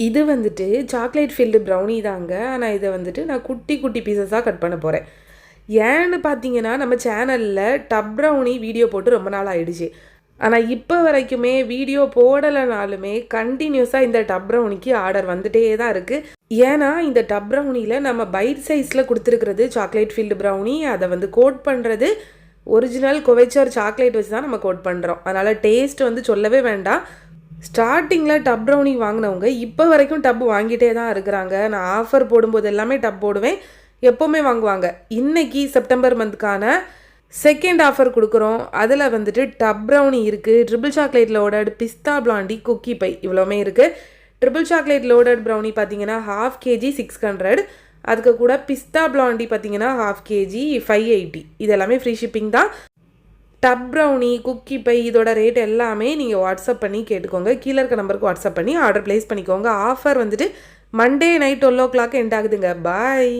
இது வந்துட்டு chocolate field brownie தாங்க. ஆனால் இதை வந்துட்டு நான் குட்டி குட்டி பீசஸாக கட் பண்ண போகிறேன். ஏன்னு பார்த்தீங்கன்னா நம்ம சேனலில் டப் ப்ரௌனி வீடியோ போட்டு ரொம்ப நாள் ஆயிடுச்சு. ஆனால் இப்போ வரைக்குமே வீடியோ போடலைனாலுமே கண்டினியூஸாக இந்த டப் ப்ரௌனிக்கு ஆர்டர் வந்துட்டே தான் இருக்குது. ஏன்னா இந்த டப் ப்ரௌனியில் நம்ம பைட் சைஸில் கொடுத்துருக்கிறது சாக்லேட் ஃபில்டு ப்ரௌனி. அதை வந்து கோட் பண்ணுறது ஒரிஜினல் குவைச்சர் சாக்லேட் வச்சு தான் நம்ம கோட் பண்ணுறோம். அதனால் டேஸ்ட் வந்து சொல்லவே வேண்டாம். ஸ்டார்டிங்கில் டப் ப்ரௌனி வாங்கினவங்க இப்போ வரைக்கும் டப் வாங்கிட்டே தான் இருக்கிறாங்க. நான் ஆஃபர் போடும்போது எல்லாமே டப் போடுவேன், எப்போவுமே வாங்குவாங்க. இன்றைக்கி செப்டம்பர் மந்த்துக்கான செகண்ட் ஆஃபர் கொடுக்குறோம். அதில் வந்துட்டு டப் ப்ரௌனி இருக்குது, ட்ரிபிள் சாக்லேட் லோடட், பிஸ்தா பிளாண்டி, குக்கி பை இவ்வளோமே இருக்குது. ட்ரிபிள் சாக்லேட் லோடட் ப்ரௌனி பார்த்தீங்கன்னா 1/2 kg 600. அதுக்கு கூட பிஸ்தா பிளாண்டி பார்த்தீங்கன்னா 1/2 kg 580. இது எல்லாமே ஃப்ரீ ஷிப்பிங் தான். டப் ப்ரௌனி, குக்கி பை இதோட ரேட் எல்லாமே நீங்கள் வாட்ஸ்அப் பண்ணி கேட்டுக்கோங்க. கீழே இருக்க நம்பருக்கு வாட்ஸ்அப் பண்ணி ஆர்டர் ப்ளேஸ் பண்ணிக்கோங்க. ஆஃபர் வந்துட்டு மண்டே நைட் 12 o'clock எண்ட் ஆகுதுங்க. பாய்.